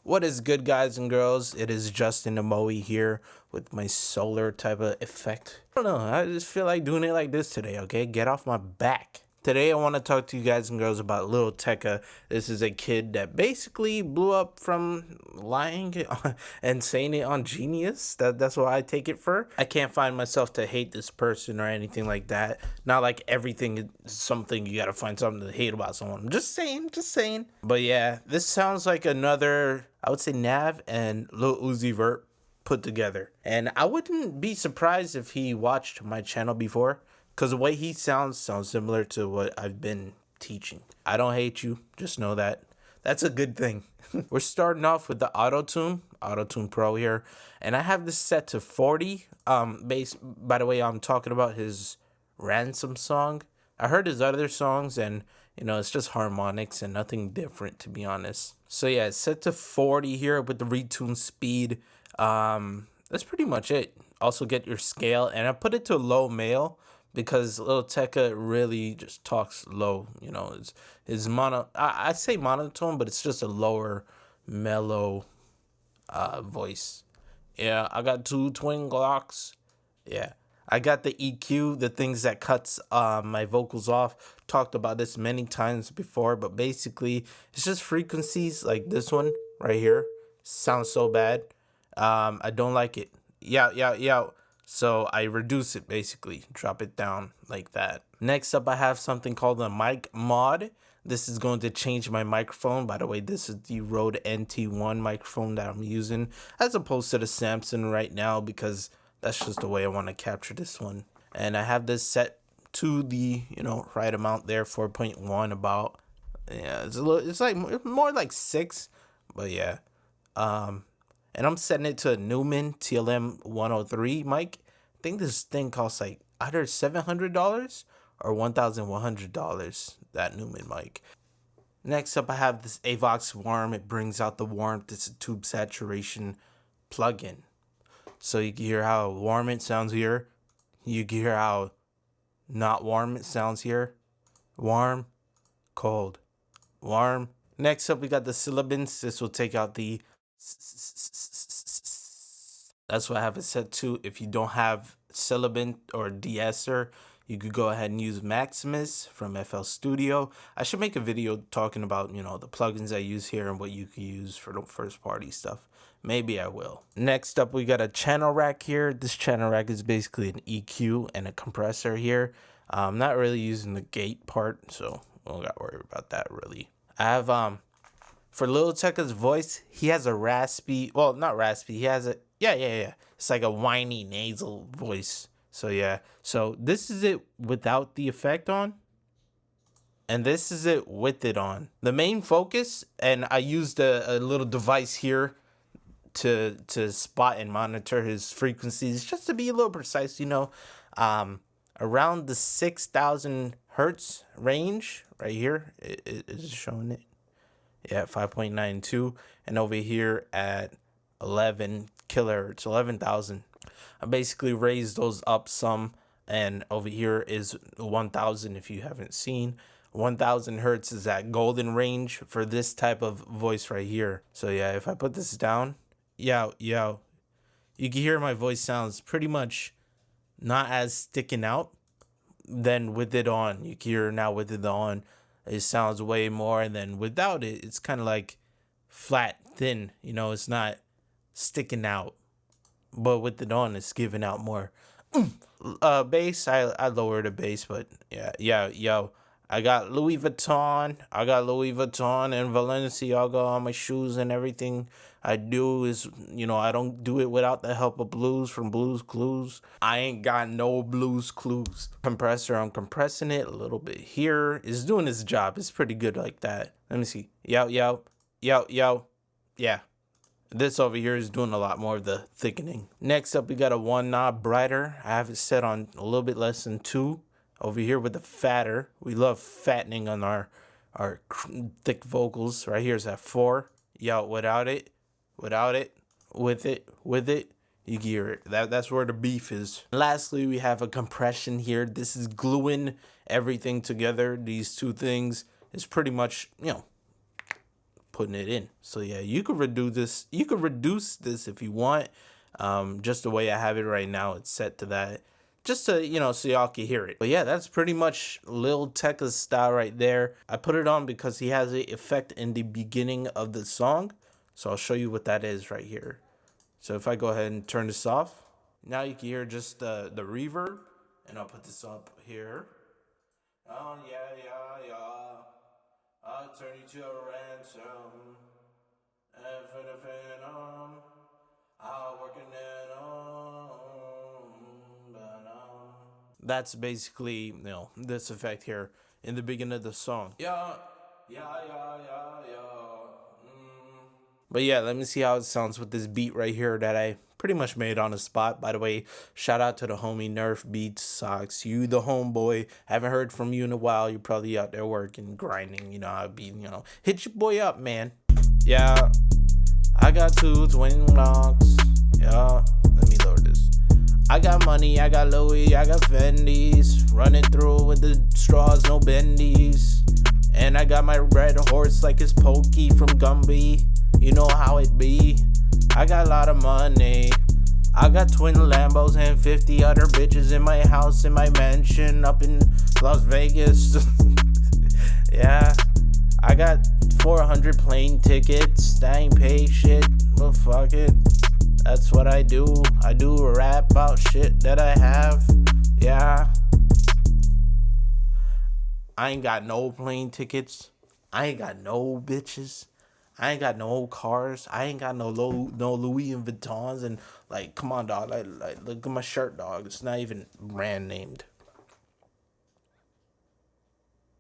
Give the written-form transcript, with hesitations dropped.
What is good, guys and girls? It is Justin Amoe here with my solar type of effect. I don't know, I just feel like doing it like this today, okay? Get off my back. Today, I want to talk to you guys and girls about Lil Tecca. This is a kid that basically blew up from lying and saying it on Genius. That's what I take it for. I can't find myself to hate this person or anything like that. Not like everything is something you gotta find something to hate about someone. I'm just saying. But yeah, this sounds like another, I would say, Nav and Lil Uzi Vert put together. And I wouldn't be surprised if he watched my channel before, because the way he sounds similar to what I've been teaching. I don't hate you, just know that. That's a good thing. We're starting off with the Auto-Tune Pro here. And I have this set to 40. By the way, I'm talking about his Ransom song. I heard his other songs and, it's just harmonics and nothing different, to be honest. So yeah, it's set to 40 here with the retune speed. That's pretty much it. Also get your scale, and I put it to low male because Lil Tecca really just talks low. It's his mono. I say monotone, but it's just a lower, mellow, voice. Yeah, I got two twin Glocks. Yeah, I got the EQ, the things that cuts my vocals off. Talked about this many times before, but basically it's just frequencies like this one right here. Sounds so bad. I don't like it. Yeah. So I reduce it, basically, drop it down like that. Next up, I have something called the mic mod. This is going to change my microphone. By the way, this is the Rode NT1 microphone that I'm using, as opposed to the Samson right now, because that's just the way I want to capture this one. And I have this set to the, right amount there, 4.1 about. Yeah, it's like more like 6, but yeah. And I'm setting it to a Neumann TLM 103 mic. I think this thing costs like either $700 or $1,100, that Neumann mic. Next up, I have this Avox Warm. It brings out the warmth. It's a tube saturation plugin. So you can hear how warm it sounds here. You can hear how not warm it sounds here. Warm, cold, warm. Next up, we got the Syllabins. This will take out the... That's what I have it set to. If you don't have Syllabin or de-esser, you could go ahead and use Maximus from FL Studio. I should make a video talking about, the plugins I use here and what you can use for the first party stuff. Maybe I will. Next up, we got a channel rack here. This channel rack is basically an EQ and a compressor here. I'm not really using the gate part, so we don't got to worry about that really. I have, for Lil Tecca's voice, he has a raspy, well, not raspy, he has a, yeah. It's like a whiny nasal voice. So yeah, so this is it without the effect on, and this is it with it on. The main focus, and I used a little device here to spot and monitor his frequencies, just to be a little precise, around the 6,000 hertz range right here. It is showing it. Yeah, 5.92, and over here at 11 kilohertz, 11,000. I basically raised those up some, and over here is 1,000 if you haven't seen. 1,000 hertz is that golden range for this type of voice right here. So yeah, if I put this down, yo, you can hear my voice sounds pretty much not as sticking out than with it on. You can hear now with it on, it sounds way more, and then without it, it's kind of like flat, thin. It's not sticking out. But with it on, it's giving out more. Bass, I lowered the bass, but yeah. I got Louis Vuitton. and Balenciaga on my shoes and everything. I do is, I don't do it without the help of Blues from Blues Clues. I ain't got no Blues Clues. Compressor, I'm compressing it a little bit here. It's doing its job. It's pretty good like that. Let me see. Yo. Yeah. This over here is doing a lot more of the thickening. Next up, we got a 1 knob brighter. I have it set on a little bit less than 2. Over here with the fatter. We love fattening on our thick vocals. Right here is at 4. Yo, without it, with it, you hear it. That's where the beef is. Lastly, we have a compression here. This is gluing everything together. These two things is pretty much, putting it in. So yeah, you could reduce this. You could reduce this if you want. Just the way I have it right now, it's set to that. Just to, so y'all can hear it. But yeah, that's pretty much Lil Tecca's style right there. I put it on because he has an effect in the beginning of the song. So I'll show you what that is right here. So if I go ahead and turn this off, now you can hear just the reverb. And I'll put this up here. Oh, yeah, yeah, yeah. I'll turn you to a ransom. And for the phantom, I'll work it on. That's basically, this effect here in the beginning of the song. Yeah, yeah, yeah, yeah, yeah. But yeah, let me see how it sounds with this beat right here that I pretty much made on the spot. By the way, shout out to the homie Nerf Beats Socks. You the homeboy. Haven't heard from you in a while. You're probably out there working, grinding. I'd be, hit your boy up, man. Yeah, I got 2 twin locks. Yeah, let me lower this. I got money, I got Louis, I got Fendi's. Running through with the straws, no bendies. And I got my red horse like it's Pokey from Gumby. You know how it be. I got a lot of money. I got twin Lambos and 50 other bitches in my house, in my mansion up in Las Vegas. Yeah, I got 400 plane tickets. I ain't pay shit, but fuck it. That's what I do. I do a rap about shit that I have. Yeah. I ain't got no plane tickets. I ain't got no bitches. I ain't got no cars. I ain't got no Louis Vuittons. And like, come on, dog. Like, look at my shirt, dog. It's not even brand named.